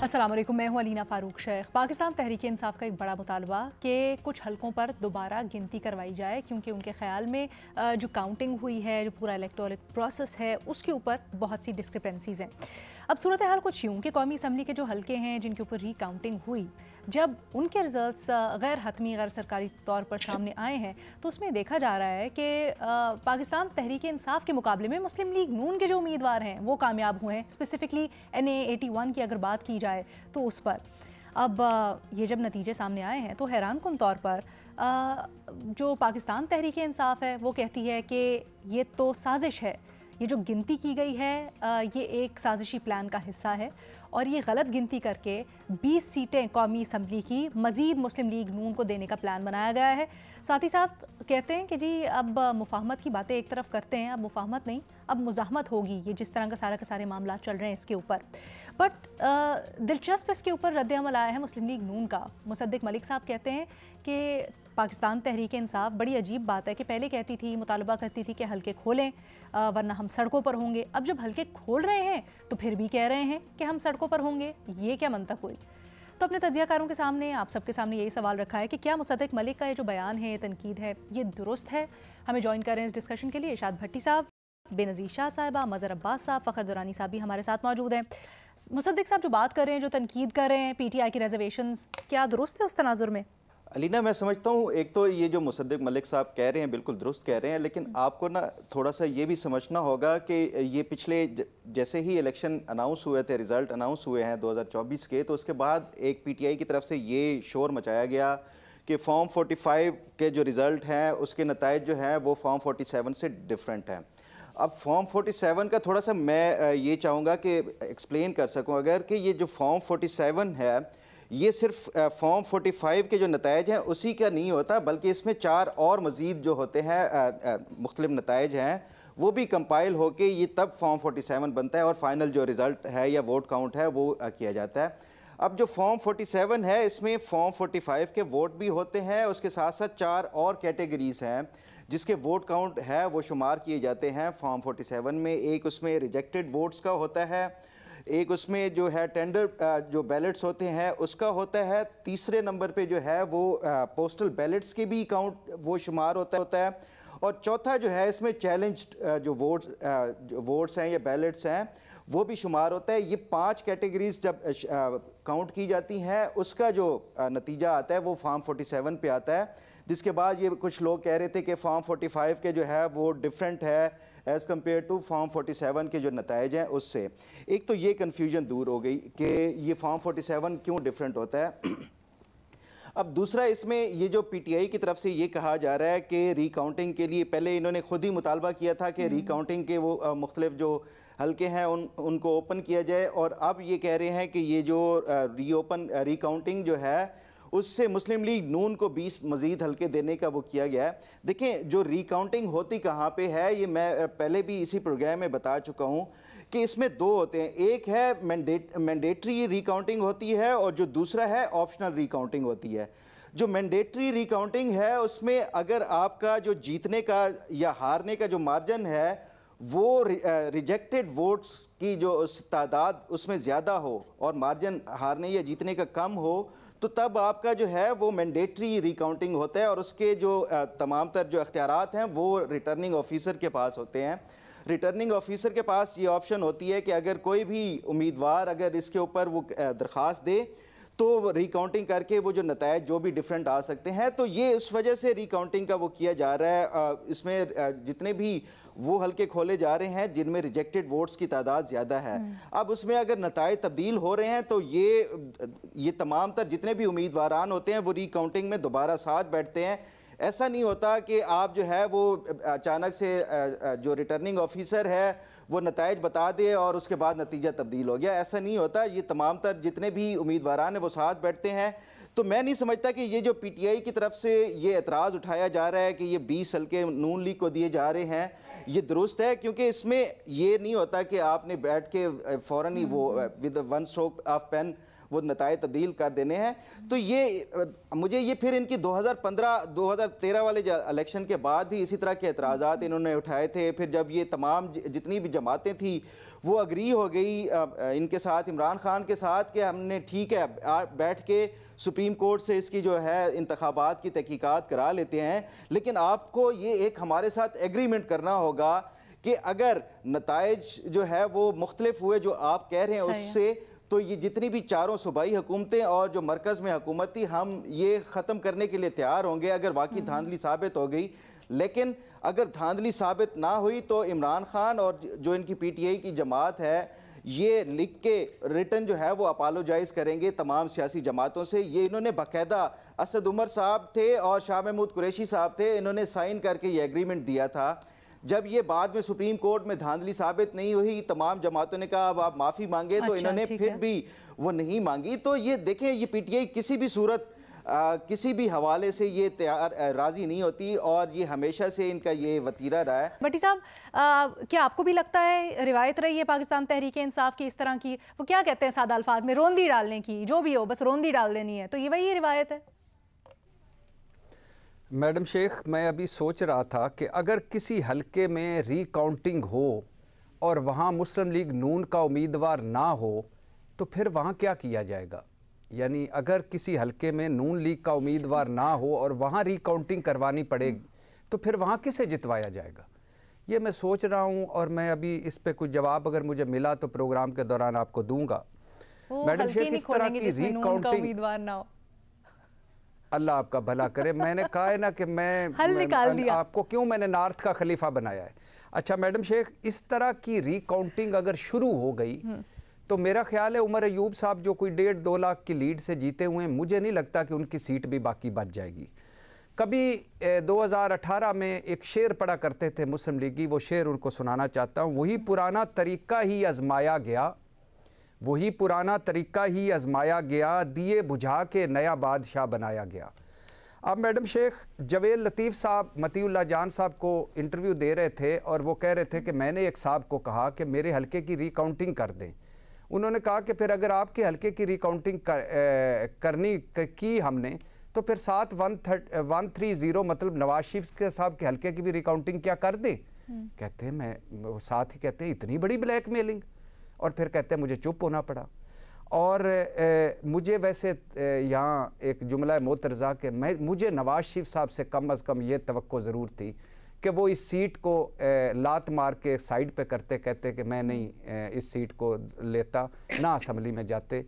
अस्सलाम वालेकुम, मैं हूं अलीना फ़ारूक शेख। पाकिस्तान तहरीक इंसाफ का एक बड़ा मुतालबा कि कुछ हलकों पर दोबारा गिनती करवाई जाए, क्योंकि उनके ख्याल में जो काउंटिंग हुई है, जो पूरा इलेक्टोरल प्रोसेस है, उसके ऊपर बहुत सी डिस्क्रिपेंसीज़ हैं। अब सूरत हाल कुछ यूँ कि कौमी असम्बली के जो हलके हैं जिनके ऊपर रीकाउंटिंग हुई, जब उनके रिजल्ट्स गैर हतमी गैर सरकारी तौर पर सामने आए हैं, तो उसमें देखा जा रहा है कि पाकिस्तान तहरीक इंसाफ के मुकाबले में मुस्लिम लीग नून के जो उम्मीदवार हैं वो कामयाब हुए हैं। स्पेसिफिकली NA81 की अगर बात की जाए तो उस पर अब ये जब नतीजे सामने आए हैं तो हैरान कुन तौर पर जो पाकिस्तान तहरीक इंसाफ है वो कहती है कि ये तो साजिश है, ये जो गिनती की गई है ये एक साजिशी प्लान का हिस्सा है और ये गलत गिनती करके 20 सीटें कौमी असम्बली की मज़ीद मुस्लिम लीग नून को देने का प्लान बनाया गया है। साथ ही साथ कहते हैं कि जी अब मुफाहमत की बातें एक तरफ करते हैं, अब मुफाहमत नहीं, अब मुज़ाहमत होगी। ये जिस तरह का सारे मामला चल रहे हैं इसके ऊपर, बट दिलचस्प इसके ऊपर रद्द-ए-अमल आया है मुस्लिम लीग नून का। मुसद्दिक मलिक साहब कहते हैं कि पाकिस्तान तहरीक इंसाफ बड़ी अजीब बात है कि पहले कहती थी, मुतालबा करती थी कि हल्के खोलें वरना हम सड़कों पर होंगे। अब जब हल्के खोल रहे हैं तो फिर भी कह रहे हैं कि हम सड़कों पर होंगे। ये क्या मंतक हुई? तो अपने तज्जियाकारों के सामने, आप सबके सामने यही सवाल रखा है कि क्या मुसद्दिक मलिक का ये जो बयान है, तनकीद है, ये दुरुस्त है? हमें ज्वाइन कर रहे हैं इस डिस्कशन के लिए इरशाद भट्टी साहब, बेनज़ीर शाह साहिबा, मज़हर अब्बास साहब, फ़खर दुरानी साहब भी हमारे साथ मौजूद हैं। मुसद्दिक साहब जो बात कर रहे हैं, जो तनकीद कर रहे हैं PTI की रिजर्वेशंस, क्या दुरुस्त है उस तनाजुर में? अलीना, मैं समझता हूँ एक तो ये जो मुसद्दिक मलिक साहब कह रहे हैं बिल्कुल दुरुस्त कह रहे हैं, लेकिन आपको ना थोड़ा सा ये भी समझना होगा कि ये पिछले जैसे ही इलेक्शन अनाउंस हुए थे, रिज़ल्ट अनाउंस हुए हैं 2024 के, तो उसके बाद एक PTI की तरफ से ये शोर मचाया गया कि फॉर्म 45 के जो रिज़ल्ट हैं उसके नताइज जो हैं वो फॉर्म 47 से डिफरेंट हैं। अब फॉर्म 47 का थोड़ा सा मैं ये चाहूँगा कि एक्सप्लेन कर सकूँ अगर, कि ये जो फॉर्म 47 है ये सिर्फ फॉर्म 45 के जो नताइज हैं उसी का नहीं होता, बल्कि इसमें 4 और मज़ीद जो होते हैं मुख्तलिफ नताइज हैं वो भी कंपाइल होके ये तब फॉर्म 47 बनता है और फाइनल जो रिज़ल्ट है या वोट काउंट है वो किया जाता है। अब जो फॉर्म 47 है इसमें फॉर्म 45 के वोट भी होते हैं, उसके साथ साथ 4 और कैटेगरीज़ हैं जिसके वोट काउंट है वो शुमार किए जाते हैं फॉर्म 47 में। एक उसमें रिजेक्टेड वोट्स का होता है, एक उसमें जो है टेंडर जो बैलेट्स होते हैं उसका होता है, तीसरे नंबर पे जो है वो पोस्टल बैलेट्स के भी काउंट वो शुमार होता है, और चौथा जो है इसमें चैलेंज्ड जो वोट्स हैं या बैलेट्स हैं वो भी शुमार होता है। ये 5 कैटेगरीज जब काउंट की जाती हैं उसका जो नतीजा आता है वो फॉर्म 47 पे आता है, जिसके बाद ये कुछ लोग कह रहे थे कि फॉर्म 45 के जो है वो डिफरेंट है एज़ कम्पेयर टू फॉर्म 47 के जो नताइज हैं उससे। एक तो ये कन्फ्यूजन दूर हो गई कि ये फॉर्म 47 क्यों डिफरेंट होता है। अब दूसरा इसमें ये जो PTI की तरफ से ये कहा जा रहा है कि रीकाउंटिंग के लिए पहले इन्होंने खुद ही मुतालबा किया था कि रीकाउंटिंग के वो मुख्तलिफ जो हल्के हैं उनको ओपन किया जाए, और अब ये कह रहे हैं कि ये जो रीकाउंटिंग जो है उससे मुस्लिम लीग नून को 20 मज़ीद हल्के देने का वो किया गया है। देखें जो रीकाउंटिंग होती कहाँ पे है, ये मैं पहले भी इसी प्रोग्राम में बता चुका हूँ कि इसमें 2 होते हैं, एक है मैंडेटरी रीकाउंटिंग होती है और जो दूसरा है ऑप्शनल रीकाउंटिंग होती है। जो मैंडेटरी रीकाउंटिंग है उसमें अगर आपका जो जीतने का या हारने का जो मार्जिन है वो रिजेक्टेड वोट्स की जो तादाद उसमें ज़्यादा हो और मार्जिन हारने या जीतने का कम हो, तो तब आपका जो है वो मैंडेटरी रीकाउंटिंग होता है और उसके जो तमाम तर जो अख्तियारात हैं वो रिटर्निंग ऑफिसर के पास होते हैं। रिटर्निंग ऑफिसर के पास ये ऑप्शन होती है कि अगर कोई भी उम्मीदवार अगर इसके ऊपर वो दरख्वास्त दे तो रिकाउंटिंग करके वो जो नताइज जो भी डिफरेंट आ सकते हैं, तो ये इस वजह से रिकाउंटिंग का वो किया जा रहा है। इसमें जितने भी वो हल्के खोले जा रहे हैं जिनमें रिजेक्टेड वोट्स की तादाद ज़्यादा है, अब उसमें अगर नताइज तब्दील हो रहे हैं तो ये तमाम तर जितने भी उम्मीदवारान होते हैं वो रिकाउंटिंग में दोबारा साथ बैठते हैं। ऐसा नहीं होता कि आप जो है वो अचानक से जो रिटर्निंग ऑफिसर है वो नताइज बता दे और उसके बाद नतीजा तब्दील हो गया, ऐसा नहीं होता। ये तमाम तर जितने भी उम्मीदवारान हैं वो साथ बैठते हैं। तो मैं नहीं समझता कि ये जो PTI की तरफ से ये एतराज़ उठाया जा रहा है कि ये 20 हल्के नून लीग को दिए जा रहे हैं, ये दुरुस्त है, क्योंकि इसमें ये नहीं होता कि आपने बैठ के फ़ौरन ही वो with one stroke of pen वो नताए तब्दील कर देने हैं। तो ये मुझे ये फिर इनकी 2015-2013 वाले इलेक्शन के बाद भी इसी तरह के एतराज़ात इन्होंने उठाए थे। फिर जब ये तमाम जितनी भी जमातें थी वो अग्री हो गई इनके साथ, इमरान खान के साथ, कि हमने ठीक है बैठ के सुप्रीम कोर्ट से इसकी जो है इंतखाबात की तहकीकात करा लेते हैं। लेकिन आपको ये एक हमारे साथ एग्रीमेंट करना होगा कि अगर नताइज जो है वो मुख्तलिफ हुए जो आप कह रहे हैं उससे, तो ये जितनी भी चारों सूबाई हुकूमतें और जो मरकज़ में हुकूमत थी, हम ये ख़त्म करने के लिए तैयार होंगे अगर वाकई धांधली साबित हो गई। लेकिन अगर धांधली साबित ना हुई तो इमरान खान और जो इनकी PTI की जमात है ये लिख के रिटर्न जो है वो अपोलोजाइज़ करेंगे तमाम सियासी जमातों से। ये इन्होंने बाकायदा असद उमर साहब थे और शाह महमूद कुरैशी साहब थे, इन्होंने साइन करके ये एग्रीमेंट दिया था। जब ये बाद में सुप्रीम कोर्ट में धांधली साबित नहीं हुई, तमाम जमातों ने कहा अब आप माफ़ी मांगे, तो इन्होंने फिर भी वो नहीं मांगी। तो ये देखें, ये PTI किसी भी सूरत किसी भी हवाले से ये राज़ी नहीं होती और ये हमेशा से इनका ये वतीरा रहा है। भट्टी साहब, क्या आपको भी लगता है रिवायत रही है पाकिस्तान तहरीक इंसाफ की इस तरह की, वो क्या कहते हैं सादा अल्फाज में, रोंदी डालने की, जो भी हो बस रोंदी डाल देनी है, तो ये वही रिवायत है? मैडम शेख, मैं अभी सोच रहा था कि अगर किसी हलके में रीकाउंटिंग हो और वहाँ मुस्लिम लीग नून का उम्मीदवार ना हो तो फिर वहाँ क्या किया जाएगा? यानी अगर किसी हलके में नून लीग का उम्मीदवार ना हो और वहाँ रीकाउंटिंग करवानी पड़ेगी तो फिर वहाँ किसे जितवाया जाएगा? ये मैं सोच रहा हूँ और मैं अभी इस पे कुछ जवाब अगर मुझे मिला तो प्रोग्राम के दौरान आपको दूंगा। मैडम शेख, इस तरह की रीकाउंटिंग उम्मीदवार ना हो, अल्लाह आपका भला करे। मैंने कहा है ना कि मैं आपको क्यों मैंने नॉर्थ का खलीफा बनाया है। अच्छा मैडम शेख, इस तरह की रीकाउंटिंग अगर शुरू हो गई तो मेरा ख्याल है उमर अयूब साहब जो कोई 1.5-2 लाख की लीड से जीते हुए हैं, मुझे नहीं लगता कि उनकी सीट भी बाकी बच जाएगी। कभी 2018 में एक शेर पढ़ा करते थे मुस्लिम लीगी, वो शेर उनको सुनाना चाहता हूँ। वही पुराना तरीका ही आजमाया गया, वही पुराना तरीका ही आजमाया गया, दिए बुझा के नया बादशाह बनाया गया। अब मैडम शेख, जवेद लतीफ़ साहब मतीउल्लाह जान साहब को इंटरव्यू दे रहे थे और वो कह रहे थे कि मैंने एक साहब को कहा कि मेरे हलके की रीकाउंटिंग कर दें। उन्होंने कहा कि फिर अगर आपके हलके की रीकाउंटिंग करनी की हमने तो फिर 7130 मतलब नवाज शरीफ के साहब के हलके की भी रिकाउंटिंग क्या कर दें? कहते हैं मैं साथ ही कहते हैं इतनी बड़ी ब्लैकमेलिंग, और फिर कहते हैं मुझे चुप होना पड़ा। और मुझे वैसे यहाँ एक जुमला मोतरज़ा के मुझे नवाज शरीफ साहब से कम अज़ कम ये तवक्को ज़रूर थी कि वो इस सीट को लात मार के साइड पे करते, कहते कि मैं नहीं इस सीट को लेता, ना असम्बली में जाते।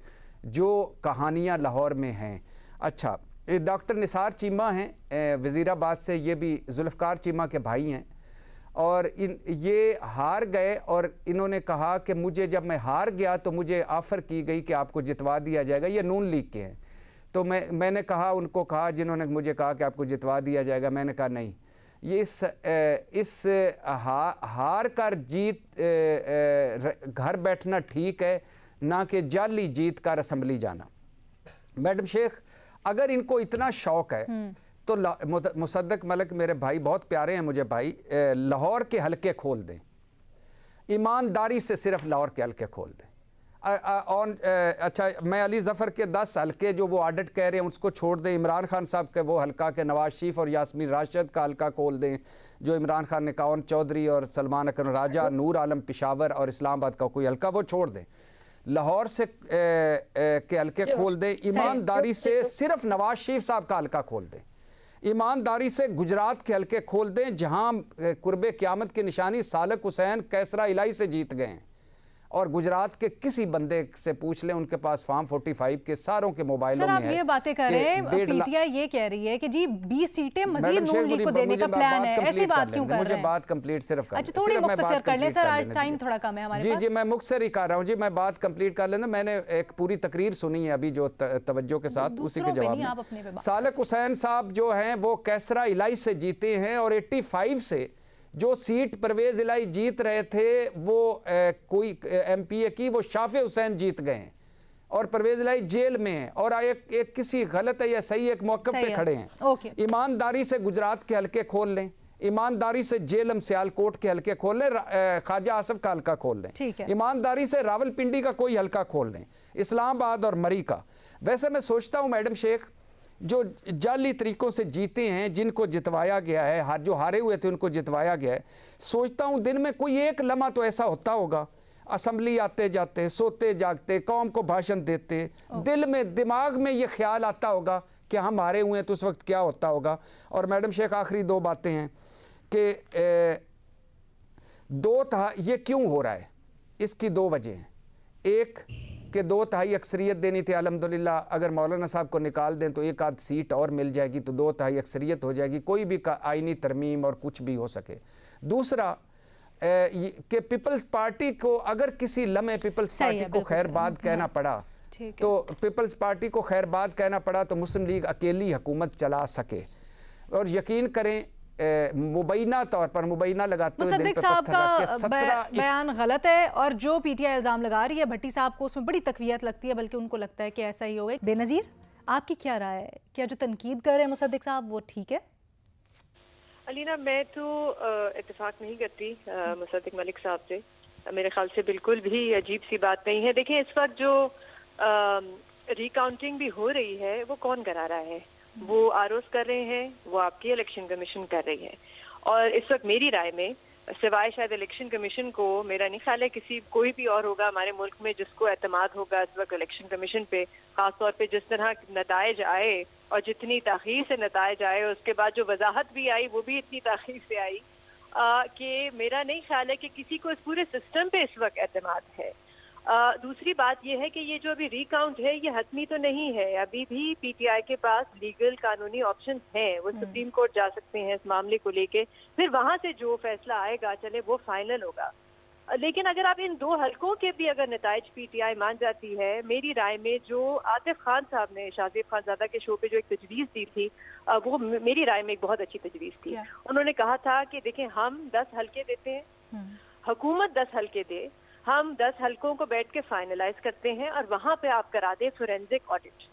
जो कहानियाँ लाहौर में हैं। अच्छा, डॉक्टर निसार चीमा हैं वज़ीराबाद से, ये भी जुल्फ़कार चीमा के भाई हैं और ये हार गए और इन्होंने कहा कि मुझे जब मैं हार गया तो मुझे ऑफ़र की गई कि आपको जितवा दिया जाएगा। ये नून लीग के हैं। तो मैंने कहा, उनको कहा जिन्होंने मुझे कहा कि आपको जितवा दिया जाएगा, मैंने कहा नहीं, ये इस हार कर जीत घर बैठना ठीक है, ना कि जाली जीत कर असम्बली जाना। मैडम शेख, अगर इनको इतना शौक है तो मुसद्दक मलिक मेरे भाई बहुत प्यारे हैं मुझे भाई, लाहौर के हलके खोल दें, ईमानदारी से सिर्फ लाहौर के हलके खोल दें। अच्छा, मैं अली ज़फ़र के 10 हलके जो वो ऑडिट कह रहे हैं उसको छोड़ दें, इमरान खान साहब के वो हलका के नवाज शरीफ और यास्मीन राशिद का हलका खोल दें, जो इमरान खान ने कौन चौधरी और सलमान अकरम राजा, नूर आलम पिशावर और इस्लामाबाद का कोई हलका, वो छोड़ दें। लाहौर से के हलके खोल दें, ईमानदारी से सिर्फ नवाज शरीफ साहब का हलका खोल दें, ईमानदारी से गुजरात के हलके खोल दें जहां कुर्बे क़यामत की निशानी सालक हुसैन कैसरा इलाही से जीत गए हैं। और गुजरात के किसी बंदे से पूछ लें, उनके पास फॉर्म 45 के सारों के मोबाइलों में है। सर, आप ये बातें कर रहे हैं, पीटीआई ये कह रही है कि जी 20 सीटें मजीद नून लीग को देने का प्लान है, ऐसी बात क्यों कर रहे हैं? मुझे बात कंप्लीट सिर्फ कर, अच्छा थोड़ी मुख्तसर कर लें सर, आज टाइम थोड़ा कम है हमारे पास। जी मैं मुख्तसर ही कर रहा हूँ जी, मैं बात कंप्लीट कर लेना। मैंने एक पूरी तकरीर सुनी है अभी जो तवज्जो के साथ, उसी के जवाब में सालक हुसैन साहब जो हैं वो कैसरा इलाही से जीते हैं और 85 से जो सीट परवेज इलाही जीत रहे थे वो कोई MPA की, वो शाफे हुसैन जीत गए हैं और परवेज इलाही जेल में है और एक किसी गलत है या सही एक मौक़िफ़ पे खड़े हैं। ईमानदारी से गुजरात के हलके खोल लें, ईमानदारी से जेलम सियालकोट के हल्के खोल लें, ख्वाजा आसफ का हल्का खोल लें, ईमानदारी से रावलपिंडी का कोई हल्का खोल लें, इस्लामाबाद और मरी का। वैसे मैं सोचता हूँ मैडम शेख, जो जाली तरीकों से जीते हैं, जिनको जितवाया गया है, जो हारे हुए थे उनको जितवाया गया है, सोचता हूँ दिन में कोई एक लम्हा तो ऐसा होता होगा, असम्बली आते जाते, सोते जागते, कौम को भाषण देते, दिल में दिमाग में ये ख्याल आता होगा कि हम हारे हुए हैं तो उस वक्त क्या होता होगा। और मैडम शेख आखिरी दो बातें हैं कि ये क्यों हो रहा है, इसकी दो वजह हैं। एक कि 2/3 अक्सरियत देनी थी, अल्हम्दुलिल्लाह अगर मौलाना साहब को निकाल दें तो एक आध सीट और मिल जाएगी तो 2/3 अक्सरियत हो जाएगी, कोई भी आईनी तरमीम और कुछ भी हो सके। दूसरा कि पीपल्स पार्टी को अगर किसी लम्हे पीपल्स पार्टी को खैरबाद कहना पड़ा तो पीपल्स पार्टी को खैरबाद कहना पड़ा तो मुस्लिम लीग अकेली हुकूमत चला सके। और यकीन करें मुबैना तौर पर मुबैना लगाते हुए मुसद्दिक साहब का बयान गलत है और जो पीटीआई इल्जाम लगा रही है भट्टी साहब को उसमें बड़ी तकवीयत लगती है, बल्कि उनको लगता है कि ऐसा ही होगा। बेनज़ीर, आपकी क्या राय है, क्या जो तनकीद कर रहे हैं मुसद्दिक साहब वो ठीक है? अलीना, मैं तो इत्तेफाक नहीं करती मुसद्दिक मलिक साहब से, मेरे ख्याल से बिल्कुल भी अजीब सी बात नहीं है। देखिए, इस वक्त जो रिकाउंटिंग भी हो रही है वो कौन करा रहा है? वो आरोस कर रहे हैं, वो आपकी इलेक्शन कमीशन कर रही है। और इस वक्त मेरी राय में सिवाय शायद इलेक्शन कमीशन को, मेरा नहीं ख्याल है किसी कोई भी और होगा हमारे मुल्क में जिसको एतमाद होगा इस वक्त इलेक्शन कमीशन पे, खासतौर पे जिस तरह नताइज आए और जितनी ताख़ीर से नताइज आए, उसके बाद जो वजाहत भी आई वो भी इतनी ताख़ीर से आई कि मेरा नहीं ख्याल है कि किसी को इस पूरे सिस्टम पे इस वक्त एतमाद है। दूसरी बात यह है कि ये जो अभी रिकाउंट है ये हतमी तो नहीं है, अभी भी पीटीआई के पास लीगल कानूनी ऑप्शंस हैं, वो सुप्रीम कोर्ट जा सकते हैं इस मामले को लेके, फिर वहां से जो फैसला आएगा चले वो फाइनल होगा। लेकिन अगर आप इन दो हलकों के भी अगर नताइज पीटीआई मान जाती है, मेरी राय में जो आतिफ खान साहब ने शाहजेब खानजादा के शो पे जो एक तजवीज़ दी थी वो मेरी राय में एक बहुत अच्छी तजवीज़ थी। उन्होंने कहा था कि देखें, हम 10 हलके देते हैं, हुकूमत 10 हलके दे, हम 10 हलकों को बैठ के फाइनलाइज करते हैं और वहां पे आप करा दे फोरेंसिक ऑडिट।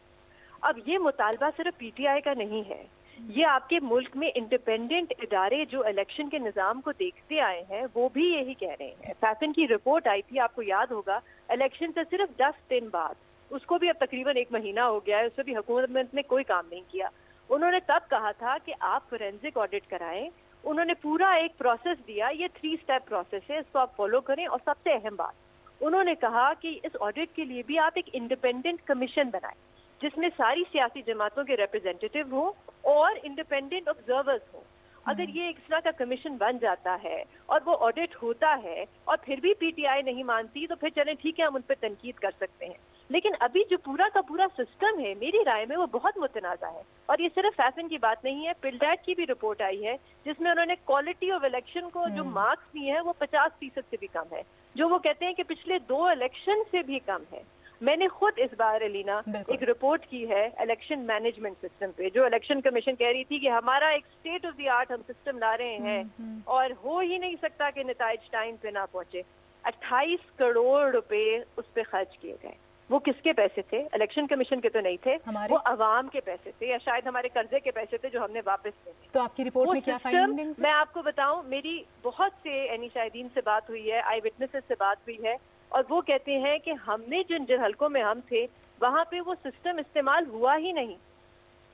अब ये मुतालबा सिर्फ पीटीआई का नहीं है, ये आपके मुल्क में इंडिपेंडेंट इदारे जो इलेक्शन के निज़ाम को देखते आए हैं वो भी यही कह रहे हैं। फैफिन की रिपोर्ट आई थी, आपको याद होगा, इलेक्शन से सिर्फ 10 दिन बाद, उसको भी अब तकरीबन 1 महीना हो गया है, उससे भी हुकूमत ने कोई काम नहीं किया। उन्होंने तब कहा था कि आप फोरेंसिक ऑडिट कराएं, उन्होंने पूरा एक प्रोसेस दिया, ये 3 स्टेप प्रोसेस है, इसको आप फॉलो करें। और सबसे अहम बात, उन्होंने कहा कि इस ऑडिट के लिए भी आप एक इंडिपेंडेंट कमीशन बनाएं जिसमें सारी सियासी जमातों के रिप्रेजेंटेटिव हो और इंडिपेंडेंट ऑब्जर्वर्स हो। अगर ये एक तरह का कमीशन बन जाता है और वो ऑडिट होता है और फिर भी पीटीआई नहीं मानती तो फिर चलें ठीक है, हम उन पर तनकीद कर सकते हैं। लेकिन अभी जो पूरा का पूरा सिस्टम है मेरी राय में वो बहुत मुतनाज़ा है। और ये सिर्फ फैफिन की बात नहीं है, पिल्डैट की भी रिपोर्ट आई है जिसमें उन्होंने क्वालिटी ऑफ इलेक्शन को जो मार्क्स दिए हैं वो 50% से भी कम है, जो वो कहते हैं कि पिछले 2 इलेक्शन से भी कम है। मैंने खुद इस बार एलिना एक रिपोर्ट की है इलेक्शन मैनेजमेंट सिस्टम पे, जो इलेक्शन कमीशन कह रही थी कि हमारा एक स्टेट ऑफ द आर्ट हम सिस्टम ला रहे हैं और हो ही नहीं सकता कि नताइज टाइम पे ना पहुंचे। 28 करोड़ रुपए उस पे खर्च किए गए। वो किसके पैसे थे? इलेक्शन कमीशन के तो नहीं थे, वो अवाम के पैसे थे या शायद हमारे कर्जे के पैसे थे जो हमने वापस दिए। तो आपकी रिपोर्ट में क्या फाइंडिंग्स? मैं आपको बताऊं, मेरी बहुत से यानी शाहिदीन से बात हुई है, आई विटनेसेस से बात हुई है और वो कहते हैं कि हमने जिन हलकों में हम थे वहां पे वो सिस्टम इस्तेमाल हुआ ही नहीं।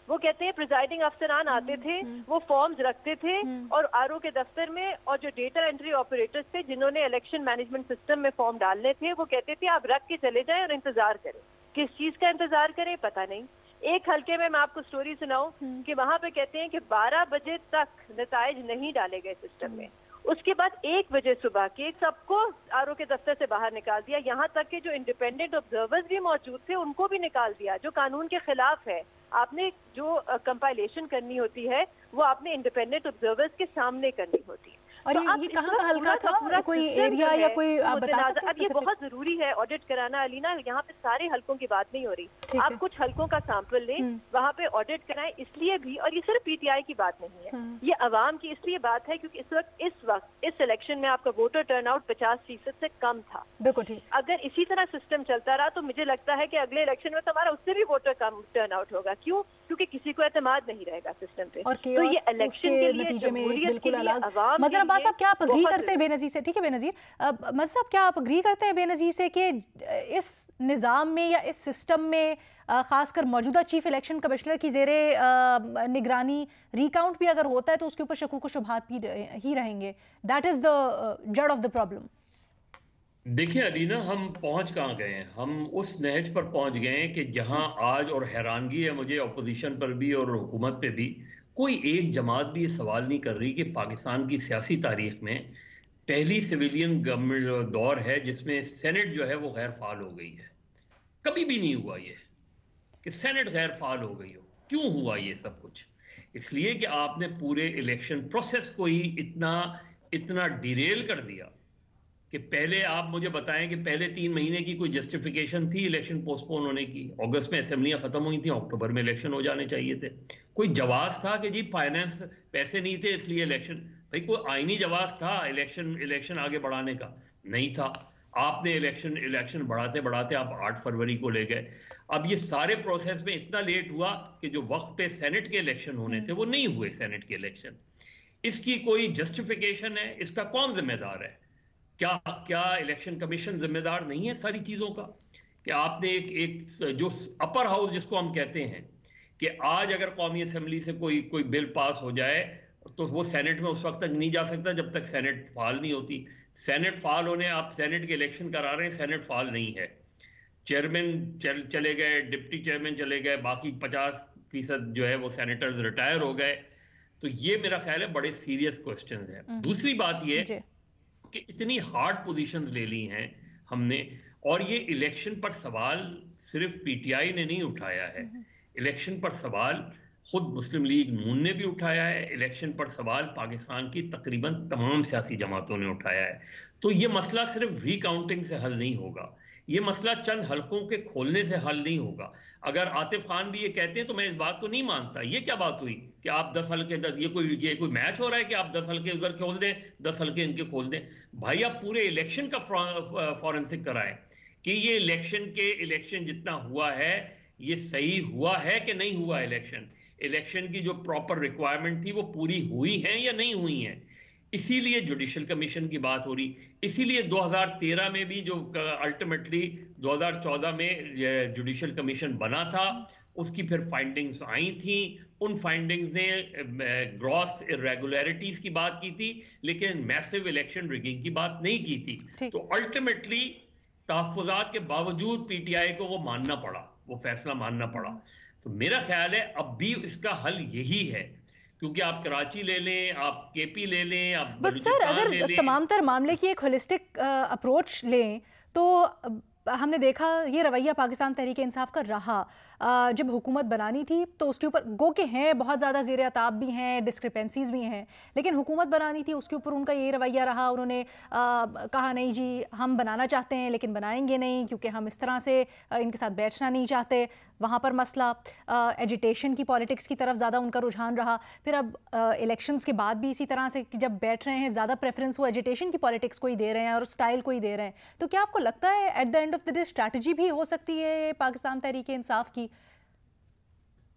वो कहते हैं प्रिजाइडिंग अफसरान आते थे, वो फॉर्म्स रखते थे और आरओ के दफ्तर में, और जो डेटा एंट्री ऑपरेटर्स थे जिन्होंने इलेक्शन मैनेजमेंट सिस्टम में फॉर्म डालने थे वो कहते थे आप रख के चले जाएं और इंतजार करें। किस चीज का इंतजार करें पता नहीं। एक हलके में मैं आपको स्टोरी सुनाऊं कि वहां पे कहते हैं कि 12 बजे तक नताइज नहीं डाले गए सिस्टम में, उसके बाद 1 बजे सुबह के सबको आरओ के दफ्तर से बाहर निकाल दिया, यहाँ तक कि जो इंडिपेंडेंट ऑब्जर्वर्स भी मौजूद थे उनको भी निकाल दिया, जो कानून के खिलाफ है। आपने जो कंपाइलेशन करनी होती है वो आपने इंडिपेंडेंट ऑब्जर्वर्स के सामने करनी होती है। और तो ये कहाँ का हल्का था, कोई एरिया या कोई आप बता सकते हैं? अब ये बहुत जरूरी है ऑडिट कराना अलीना, यहाँ पे सारे हल्कों की बात नहीं हो रही, आप कुछ हल्कों का सैंपल लें, वहाँ पे ऑडिट कराएं, इसलिए भी। और ये सिर्फ पीटीआई की बात नहीं है, ये अवाम की इसलिए बात है क्योंकि इस वक्त इस इलेक्शन में आपका वोटर टर्नआउट 50% से कम था। बिल्कुल ठीक। अगर इसी तरह सिस्टम चलता रहा तो मुझे लगता है कि अगले इलेक्शन में तो हमारा उससे भी वोटर कम टर्नआउट होगा। क्यों? क्योंकि किसी को एतमाद नहीं रहेगा सिस्टम पे। और तो ये इलेक्शन के नतीजे में बिल्कुल अलग। मज़हर अब्बास साहब, क्या आप अग्री करते हैं बेनज़ीर से? ठीक है बेनज़ीर, मज़हर साहब क्या आप अग्री करते हैं बेनज़ीर से कि इस निज़ाम में या इस सिस्टम में खासकर मौजूदा चीफ इलेक्शन कमिश्नर की ज़ेरे निगरानी रिकाउंट भी अगर होता है तो उसके ऊपर शकूक व शुबहात भी ही रहेंगे? दैट इज़ द जड़ ऑफ द प्रॉब्लम। देखिए अलीना, हम पहुंच कहाँ गए हैं? हम उस नहज पर पहुंच गए हैं कि जहां आज, और हैरानगी है मुझे अपोजिशन पर भी और हुकूमत पे भी, कोई एक जमात भी ये सवाल नहीं कर रही कि पाकिस्तान की सियासी तारीख में पहली सिविलियन गवर्नमेंट दौर है जिसमें सेनेट जो है वो गैर फाल हो गई है। कभी भी नहीं हुआ ये कि सेनेट गैर फाल हो गई हो। क्यों हुआ ये सब कुछ? इसलिए कि आपने पूरे इलेक्शन प्रोसेस को ही इतना डिरेल कर दिया कि पहले आप मुझे बताएं कि पहले 3 महीने की कोई जस्टिफिकेशन थी इलेक्शन पोस्टपोन होने की? अगस्त में असेंबलियां खत्म हुई थी, अक्टूबर में इलेक्शन हो जाने चाहिए थे। कोई जवाब था कि जी फाइनेंस पैसे नहीं थे इसलिए इलेक्शन? भाई कोई आईनी जवाब था इलेक्शन आगे बढ़ाने का? नहीं था। आपने इलेक्शन बढ़ाते बढ़ाते आप 8 फरवरी को ले गए। अब ये सारे प्रोसेस में इतना लेट हुआ कि जो वक्त पे सेनेट के इलेक्शन होने थे वो नहीं हुए सेनेट के इलेक्शन। इसकी कोई जस्टिफिकेशन है? इसका कौन जिम्मेदार है? क्या इलेक्शन कमीशन जिम्मेदार नहीं है सारी चीजों का? कि आपने एक जो अपर हाउस जिसको हम कहते हैं कि आज अगर कौमी असेंबली से कोई बिल पास हो जाए तो वो सेनेट में उस वक्त तक नहीं जा सकता जब तक सेनेट फाल नहीं होती। सेनेट फाल होने आप सेनेट के इलेक्शन करा रहे हैं, सेनेट फाल नहीं है। चेयरमैन चले गए, डिप्टी चेयरमैन चले गए, बाकी 50% जो है वो सेनेटर्स रिटायर हो गए। तो ये मेरा ख्याल है बड़े सीरियस क्वेश्चन है। दूसरी बात ये कि इतनी हार्ड पोजीशंस ले ली हैं हमने, और ये इलेक्शन पर सवाल सिर्फ पीटीआई ने नहीं उठाया है। इलेक्शन पर सवाल खुद मुस्लिम लीग नून ने भी उठाया है। इलेक्शन पर सवाल पाकिस्तान की तकरीबन तमाम सियासी जमातों ने उठाया है। तो ये मसला सिर्फ रीकाउंटिंग से हल नहीं होगा, ये मसला चंद हलकों के खोलने से हल नहीं होगा। अगर आतिफ खान भी ये कहते हैं तो मैं इस बात को नहीं मानता। ये क्या बात हुई कि आप 10 हलके, ये कोई मैच हो रहा है कि आप 10 हलके उधर खोल दें, 10 हलके इनके खोल दें? भाई आप पूरे इलेक्शन का फॉरेंसिक कराएं कि ये इलेक्शन जितना हुआ है ये सही हुआ है कि नहीं हुआ। इलेक्शन की जो प्रॉपर रिक्वायरमेंट थी वो पूरी हुई है या नहीं हुई है। इसीलिए जुडिशल कमीशन की बात हो रही, इसीलिए 2013 में भी जो अल्टीमेटली 2014 में जुडिशल कमीशन बना था उसकी फिर फाइंडिंग्स आई थी। उन फाइंडिंग्स ने ग्रॉस इरेगुलरिटीज की बात की थी लेकिन मैसिव इलेक्शन रिगिंग की बात नहीं की थी। तो अल्टीमेटली तहफ्फुज़ात के बावजूद पीटीआई को वो मानना पड़ा, वो फैसला मानना पड़ा। तो मेरा ख्याल है अब भी इसका हल यही है, क्योंकि आप कराची ले लें, आप केपी ले लें, आप सर अगर तमाम तर मामले की एक होलिस्टिक अप्रोच लें तो हमने देखा ये रवैया पाकिस्तान तहरीक इंसाफ का रहा। जब हुकूमत बनानी थी तो उसके ऊपर गो के हैं बहुत ज़्यादा ज़ेर अताब भी हैं, डिस्क्रिपेंसीज भी हैं, लेकिन हुकूमत बनानी थी उसके ऊपर उनका ये रवैया रहा। उन्होंने कहा नहीं जी हम बनाना चाहते हैं लेकिन बनाएंगे नहीं क्योंकि हम इस तरह से इनके साथ बैठना नहीं चाहते। वहाँ पर मसला एजिटेशन की पॉलिटिक्स की तरफ ज़्यादा उनका रुझान रहा। फिर अब इलेक्शंस के बाद भी इसी तरह से जब बैठ रहे हैं ज़्यादा प्रेफरेंस वो एजिटेशन की पॉलिटिक्स को ही दे रहे हैं और स्टाइल को ही दे रहे हैं। तो क्या आपको लगता है at the end of the day strategy भी हो सकती है पाकिस्तान तहरीक इंसाफ की?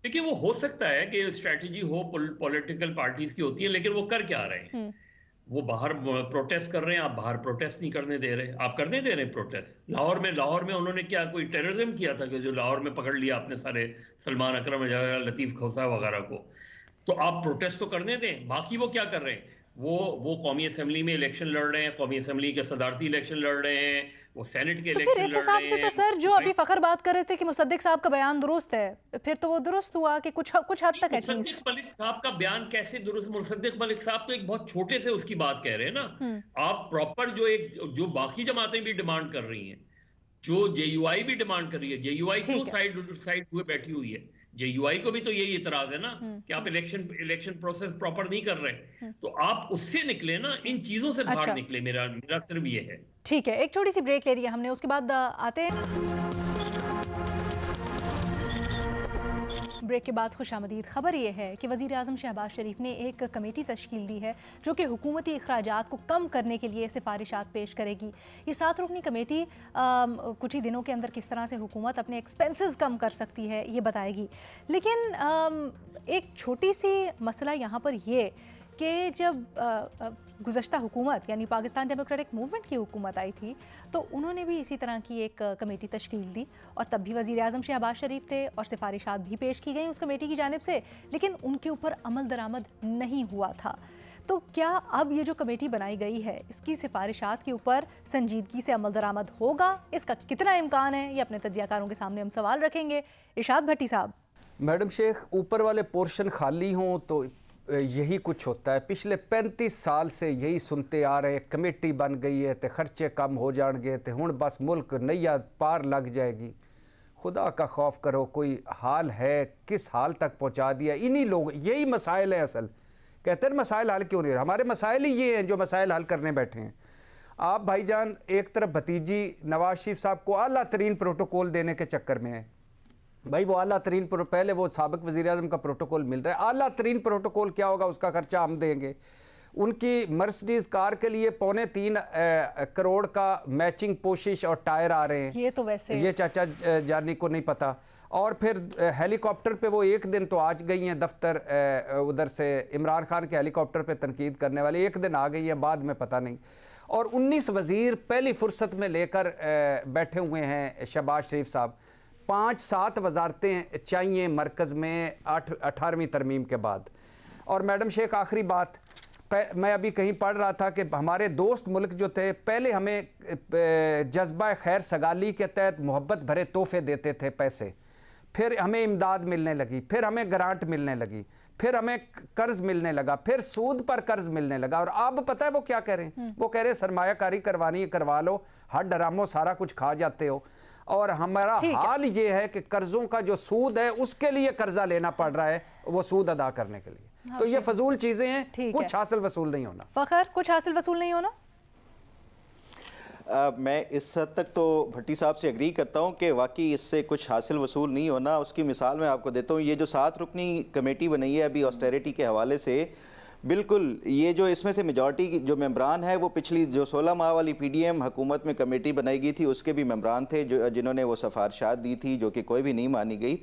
देखिए वो हो सकता है कि स्ट्रैटेजी हो पॉलिटिकल पार्टीज की होती है, लेकिन वो कर क्या रहे हैं? वो बाहर प्रोटेस्ट कर रहे हैं, आप बाहर प्रोटेस्ट नहीं करने दे रहे, आप करने दे रहे हैं प्रोटेस्ट। लाहौर में उन्होंने क्या कोई टेररिज्म किया था कि जो लाहौर में पकड़ लिया आपने सारे सलमान अकरम, लतीफ खोसा वगैरह को? तो आप प्रोटेस्ट तो करने दें। बाकी वो क्या कर रहे हैं? वो कौमी असेंबली में इलेक्शन लड़ रहे हैं, कौमी असेंबली के सदारती इलेक्शन लड़ रहे हैं, वो सेनेट के इलेक्शन लड़ रहे हैं। तो फिर इस हिसाब से तो सर जो अभी फखर बात कर रहे थे कि मुसद्दिक साहब का बयान दुरुस्त है, फिर तो वो दुरुस्त हुआ कि कुछ हद तक एटलीस्ट। मुसद्दिक मलिक साहब का बयान कैसे दुरुस्त? मुसद्दिक मलिक साहब तो एक बहुत छोटे से उसकी बात कह रहे हैं ना। आप प्रॉपर जो बाकी जमातें भी डिमांड कर रही हैं, जो जेयूआई भी डिमांड कर रही है, जेयूआई क्यों साइड हुए बैठी हुई है? JUI को भी तो यही इतराज है ना कि आप इलेक्शन प्रोसेस प्रॉपर नहीं कर रहे, तो आप उससे निकले ना, इन चीजों से बाहर निकले। मेरा सिर्फ ये है। ठीक है, एक छोटी सी ब्रेक ले लिया हमने, उसके बाद आते हैं। ब्रेक के बाद खुशामदीद। खबर यह है कि वज़ीर आज़म शहबाज शरीफ ने एक कमेटी तश्कील दी है जो कि हुकूमती अखराजात को कम करने के लिए सिफारिशात पेश करेगी। ये 7 रुकनी कमेटी कुछ ही दिनों के अंदर किस तरह से हुकूमत अपने एक्सपेंसेस कम कर सकती है ये बताएगी। लेकिन एक छोटी सी मसला यहाँ पर ये कि जब गुज़श्ता हुकूमत यानी पाकिस्तान डेमोक्रेटिक मूवमेंट की हुकूमत आई थी तो उन्होंने भी इसी तरह की एक कमेटी तश्कील दी और तब भी वज़ीर आज़म शहबाज शरीफ थे और सिफारिशात भी पेश की गई उस कमेटी की जानिब से, लेकिन उनके ऊपर अमल दरामद नहीं हुआ था। तो क्या अब ये जो कमेटी बनाई गई है इसकी सिफारिशात के ऊपर संजीदगी से अमल दरामद होगा? इसका कितना इम्कान है, ये अपने तज्जियाकारों के सामने हम सवाल रखेंगे। इरशाद भट्टी साहब। मैडम शेख, ऊपर वाले पोर्शन खाली हों तो यही कुछ होता है। पिछले 35 साल से यही सुनते आ रहे, कमेटी बन गई है तो खर्चे कम हो जाएंगे, तो हुण बस मुल्क नैया पार लग जाएगी। खुदा का खौफ करो, कोई हाल है? किस हाल तक पहुंचा दिया इन्हीं लोग। यही मसाइल है असल। कहते हैं मसाइल हल क्यों नहीं रहे? हमारे मसाइल ही ये हैं जो मसाइल हल करने बैठे हैं। आप भाईजान एक तरफ भतीजी नवाज शरीफ साहब को आला तरीन प्रोटोकॉल देने के चक्कर में है। भाई वो आला तरीन पहले वो साबिक वज़ीर आज़म का प्रोटोकॉल मिल रहा है, आला तरीन प्रोटोकॉल क्या होगा उसका खर्चा हम देंगे। उनकी मर्सिडीज कार के लिए 3.25 करोड़ का मैचिंग पोशिश और टायर आ रहे हैं। ये तो वैसे ये चाचा जानी को नहीं पता। और फिर हेलीकॉप्टर पे वो एक दिन तो आज गई हैं दफ्तर, उधर से इमरान खान के हेलीकॉप्टर पे तनकीद करने वाले एक दिन आ गई है, बाद में पता नहीं। और 19 वज़ीर पहली फुर्सत में लेकर बैठे हुए हैं शहबाज शरीफ साहब। 5-7 वजारतें चाहिए मरकज़ में 18वीं तरमीम के बाद। और मैडम शेख आखिरी बात, मैं अभी कहीं पढ़ रहा था कि हमारे दोस्त मुल्क जो थे पहले हमें जज्बा खैर सगाली के तहत मोहब्बत भरे तोहफे देते थे पैसे, फिर हमें इमदाद मिलने लगी, फिर हमें ग्रांट मिलने लगी, फिर हमें कर्ज मिलने लगा, फिर सूद पर कर्ज मिलने लगा। और अब पता है वो क्या कह रहे हैं? वो कह रहे हैं सरमायाकारी करवानी है करवा लो, हर डरामो सारा कुछ खा जाते हो। और हमारा हाल ये है कि कर्जों का जो सूद है उसके लिए कर्जा लेना पड़ रहा है वो सूद अदा करने के लिए। तो ये फजूल चीजें हैं, कुछ हासिल वसूल नहीं होना। फखर, कुछ हासिल वसूल नहीं होना। मैं इस हद तक तो भट्टी साहब से एग्री करता हूं कि वाकई इससे कुछ हासिल वसूल नहीं होना। उसकी मिसाल मैं आपको देता हूं, ये जो 7 रुकनी कमेटी बनी है अभी ऑस्टेरिटी के हवाले से, बिल्कुल ये जो इसमें से मेजॉरिटी जो मेंबरान है वो पिछली जो 16 माह वाली PDM हुकूमत में कमेटी बनाई गई थी उसके भी मेंबरान थे जो जिन्होंने वो सिफारिशात दी थी जो कि कोई भी नहीं मानी गई।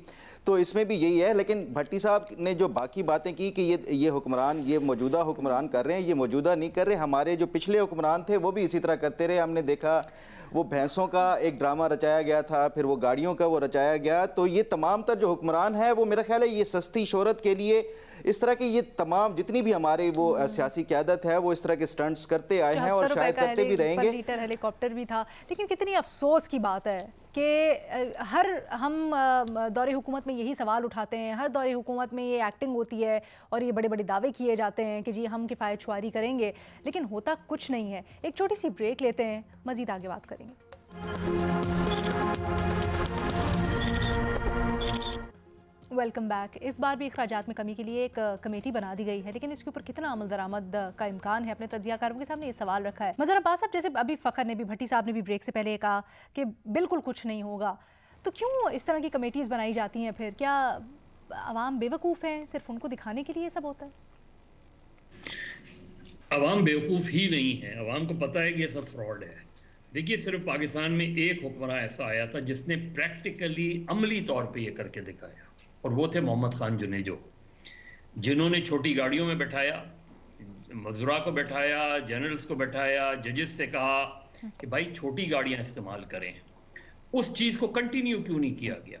तो इसमें भी यही है। लेकिन भट्टी साहब ने जो बाकी बातें की कि ये हुक्मरान, ये मौजूदा हुक्मरान कर रहे हैं, ये मौजूदा नहीं कर रहे। हमारे जो पिछले हुक्मरान थे वो भी इसी तरह करते रहे। हमने देखा वो भैंसों का एक ड्रामा रचाया गया था, फिर वो गाड़ियों का वो रचाया गया। तो ये तमाम तर जो हुक्मरान है वो मेरा ख्याल है ये सस्ती शोहरत के लिए इस तरह के ये तमाम जितनी भी हमारे वो सियासी क़यादत है वो इस तरह के स्टंट्स करते आए हैं और शायद करते भी रहेंगे। लीटर हेलीकॉप्टर भी था। लेकिन कितनी अफसोस की बात है कि हम दौरे हुकूमत में यही सवाल उठाते हैं, हर दौरे हुकूमत में ये एक्टिंग होती है और ये बड़े बड़े दावे किए जाते हैं कि जी हम किफ़ायत शुमारी करेंगे, लेकिन होता कुछ नहीं है। एक छोटी सी ब्रेक लेते हैं, मज़ीद आगे बात करेंगे। Welcome back. इस बार भी अखराजात में कमी के लिए एक कमेटी बना दी गई है, लेकिन इसके ऊपर कितना अमल दरामद का इम्कान है? अपने तज्जियाकारों के सामने ये सवाल रखा है। मज़हर अब्बास साहब, जैसे अभी फ़खर ने भी, भट्टी साहब ने भी ब्रेक से पहले कहा कि बिल्कुल कुछ नहीं होगा, तो क्यों इस तरह की कमेटीज़ बनाई जाती हैं? फिर क्या अवाम बेवकूफ़ हैं, सिर्फ उनको दिखाने के लिए ये सब होता है? अवाम बेवकूफ़ ही नहीं है, अवाम को पता है कि ये सब फ्रॉड है। देखिए, सिर्फ पाकिस्तान में एक हुक्मरान ऐसा आया था जिसने प्रैक्टिकली अमली तौर पे ये करके दिखाया, और वो थे मोहम्मद खान जुनेजो, जिन्होंने छोटी गाड़ियों में बैठाया, मजदूरा को बैठाया, जनरल्स को बैठाया, जजेस से कहा कि भाई छोटी गाड़ियां इस्तेमाल करें। उस चीज़ को कंटिन्यू क्यों नहीं किया गया?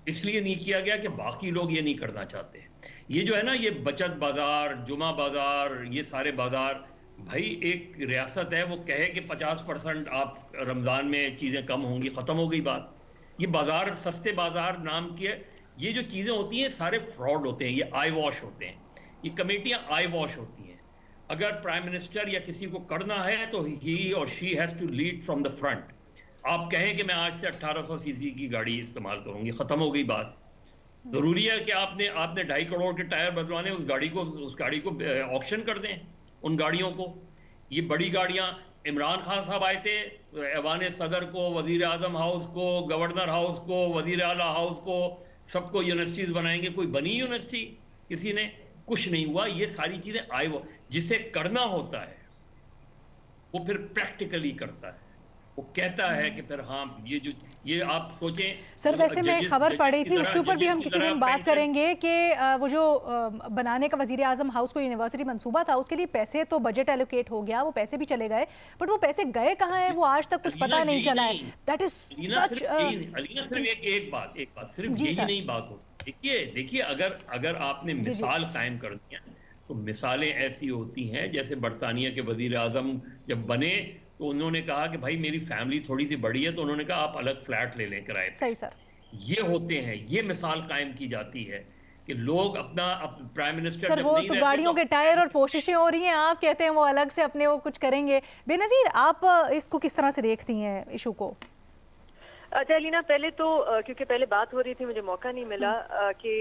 इसलिए नहीं किया गया कि बाकी लोग ये नहीं करना चाहते। ये जो है ना, ये बचत बाज़ार, जुमा बाज़ार, ये सारे बाज़ार, भाई एक रियासत है वो कहे कि 50% आप रमज़ान में चीज़ें कम होंगी, ख़त्म हो गई बात। ये बाज़ार सस्ते बाज़ार नाम के ये जो चीज़ें होती हैं सारे फ्रॉड होते हैं, ये आई वॉश होते हैं, ये कमेटियां आई वॉश होती हैं। अगर प्राइम मिनिस्टर या किसी को करना है तो ही और she has to lead from the front. आप कहें कि मैं आज से 1800 सीसी की गाड़ी इस्तेमाल करूंगी, ख़त्म हो गई बात। जरूरी है कि आपने 2.5 करोड़ के टायर बदलवाने, उस गाड़ी को ऑक्शन कर दें, उन गाड़ियों को। ये बड़ी गाड़ियां, इमरान खान साहब आए थे, ऐवान सदर को, वजीर आजम हाउस को, गवर्नर हाउस को, वजीर आला हाउस को, सबको यूनिवर्सिटीज बनाएंगे। कोई बनी यूनिवर्सिटी किसी ने? कुछ नहीं हुआ। ये सारी चीजें आए, वो जिसे करना होता है वो फिर प्रैक्टिकली करता है, वो कहता है कि फिर हाँ ये आप सोचें। सर वैसे मैं खबर पढ़ी थी, उसके ऊपर भी हम किसी दिन बात करेंगे कि वो जो बनाने का वजीर आजम हाउस को यूनिवर्सिटी मंसूबा था, उसके लिए पैसे तो बजट एलोकेट हो गया, वो पैसे भी चले गए, बट वो पैसे गए कहाँ हैं वो आज तक कुछ पता नहीं चला है। That is such. अलीना सिर्फ एक बात सिर्फ यही नहीं बात होती। देखिए अगर आपने मिसाल कायम कर दी है तो मिसालें ऐसी होती हैं, जैसे बरतानिया के वजीर आजम जब बने तो उन्होंने कहा कि भाई मेरी फैमिली थोड़ी सी बड़ी है, तो उन्होंने कहा आप अलग फ्लैट ले लें किराए पे। सही सर। ये होते हैं, ये मिसाल कायम की जाती है कि लोग अपना प्राइम मिनिस्टर सर वो तो गाड़ियों के टायर और कोशिशें हो रही हैं, आप कहते हैं वो अलग से अपने वो कुछ करेंगे। बेनज़ीर, आप इसको किस तरह से देखती हैं इशू को? अच्छा अलीना, पहले तो क्योंकि पहले बात हो रही थी, मुझे मौका नहीं मिला कि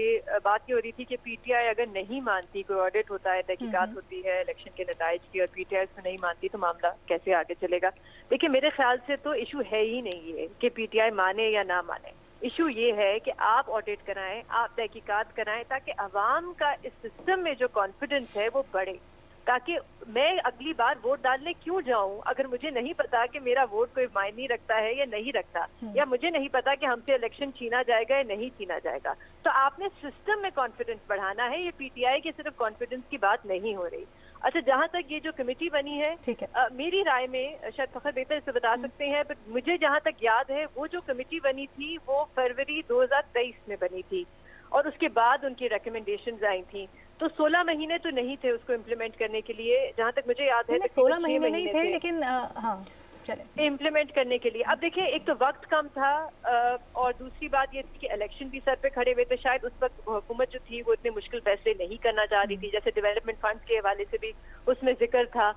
बात ये हो रही थी कि पीटीआई अगर नहीं मानती, कोई ऑडिट होता है, तहकीकात होती है इलेक्शन के नताइज की, और पीटीआई इसमें नहीं मानती तो मामला कैसे आगे चलेगा। देखिए मेरे ख्याल से तो इशू है ही नहीं ये कि पीटीआई माने या ना माने। इशू ये है कि आप ऑडिट कराएं, आप तहकीकात कराएं, ताकि अवाम का इस सिस्टम में जो कॉन्फिडेंस है वो बढ़े, ताकि मैं अगली बार वोट डालने क्यों जाऊं अगर मुझे नहीं पता कि मेरा वोट कोई मायने रखता है या नहीं रखता, या मुझे नहीं पता कि हमसे इलेक्शन छीना जाएगा या नहीं छीना जाएगा। तो आपने सिस्टम में कॉन्फिडेंस बढ़ाना है, ये पीटीआई के सिर्फ कॉन्फिडेंस की बात नहीं हो रही। अच्छा, जहां तक ये जो कमेटी बनी है, मेरी राय में, शायद फखर बेहतर इसे बता सकते हैं, बट मुझे जहां तक याद है वो जो कमेटी बनी थी वो फरवरी 2023 में बनी थी, और उसके बाद उनकी रिकमेंडेशंस आई थी। तो 16 महीने तो नहीं थे उसको इम्प्लीमेंट करने के लिए, जहां तक मुझे याद है। 16 महीने नहीं थे, लेकिन हाँ चले इम्प्लीमेंट करने के लिए। अब देखिए, एक तो वक्त कम था, और दूसरी बात ये थी कि इलेक्शन भी सर पे खड़े हुए थे। शायद उस वक्त हुकूमत जो थी वो इतने मुश्किल फैसले नहीं करना चाह रही थी, जैसे डेवलपमेंट फंड्स के हवाले से भी उसमें जिक्र था।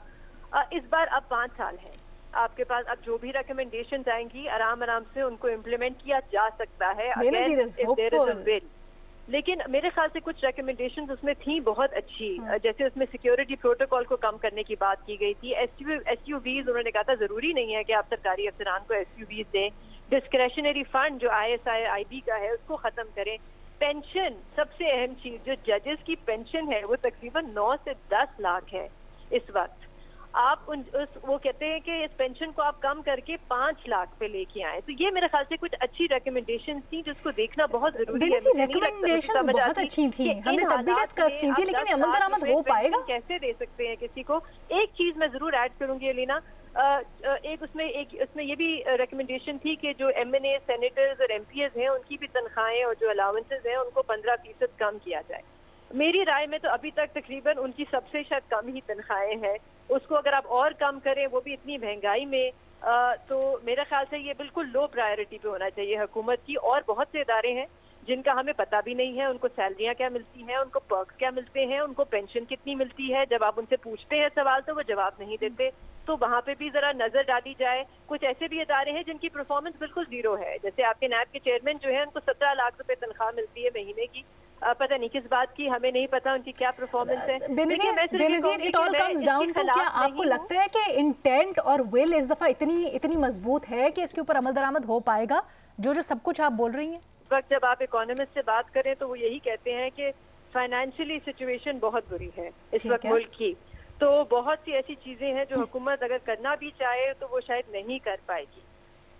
इस बार अब 5 साल है आपके पास, अब जो भी रिकमेंडेशंस आएंगी आराम से उनको इम्प्लीमेंट किया जा सकता है, लेकिन मेरे ख्याल से कुछ रिकमेंडेशंस उसमें थी बहुत अच्छी। जैसे उसमें सिक्योरिटी प्रोटोकॉल को कम करने की बात की गई थी। एसयूवीज उन्होंने कहा था जरूरी नहीं है कि आप सरकारी अफसरान को एसयूवीज दें। डिस्क्रेशनरी फंड जो ISI-IB का है उसको खत्म करें। पेंशन सबसे अहम चीज, जो जजेस की पेंशन है वो तकरीबन 9 से 10 लाख है इस वक्त। आप वो कहते हैं कि इस पेंशन को आप कम करके 5 लाख पे लेके आए। तो ये मेरे ख्याल से कुछ अच्छी रिकमेंडेशन थी जिसको देखना बहुत जरूरी है। रिकमेंडेशंस बहुत अच्छी थी, हमने तब भी डिस्कस की थी, लेकिन अमल दरामद हो पाएगा कैसे दे सकते हैं किसी को। एक चीज मैं जरूर ऐड करूंगी अलीना, एक उसमें ये भी रिकमेंडेशन थी कि जो MNA, सेनेटर्स और MPs हैं उनकी भी तनख्वाहें और जो अलाउंसेस हैं उनको 15% कम किया जाए। मेरी राय में तो अभी तक तकरीबन उनकी सबसे शायद कम ही तनख्वाहें हैं, उसको अगर आप और कम करें, वो भी इतनी महंगाई में, तो मेरे ख्याल से ये बिल्कुल लो प्रायोरिटी पे होना चाहिए हुकूमत की। और बहुत से इदारे हैं जिनका हमें पता भी नहीं है, उनको सैलरियां क्या मिलती हैं, उनको पर्क्स क्या मिलते हैं, उनको पेंशन कितनी मिलती है। जब आप उनसे पूछते हैं सवाल तो वो जवाब नहीं देते, तो वहाँ पे भी जरा नजर डाली जाए। कुछ ऐसे भी इदारे हैं जिनकी परफॉर्मेंस बिल्कुल जीरो है, जैसे आपके नैब के चेयरमैन जो है उनको 17 लाख रुपए तनख्वाह मिलती है महीने की, पता नहीं किस बात की, हमें नहीं पता उनकी क्या परफॉर्मेंस है। Benazir, it all comes down to, क्या आपको लगता है कि इंटेंट और विल इस दफा इतनी मजबूत है कि इसके ऊपर अमल दरामद हो पाएगा, जो सब कुछ आप बोल रही हैं? इस वक्त जब आप इकोनॉमिस्ट से बात करें तो वो यही कहते हैं कि फाइनेंशियली सिचुएशन बहुत बुरी है इस वक्त मुल्क की। तो बहुत सी ऐसी चीजें हैं जो हुकूमत अगर करना भी चाहे तो वो शायद नहीं कर पाएगी।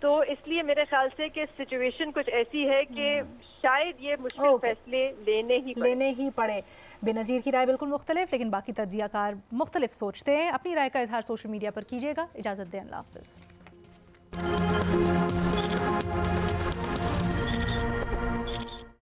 तो इसलिए मेरे ख्याल से कि सिचुएशन कुछ ऐसी है कि शायद ये मुश्किल फैसले लेने ही पड़े। बेनज़ीर की राय बिल्कुल मुख्तलिफ, लेकिन बाकी तज्ज़ियाकार मुख्तलिफ सोचते हैं। अपनी राय का इजहार सोशल मीडिया पर कीजिएगा। इजाज़त दें, अल्लाह हाफ़िज़।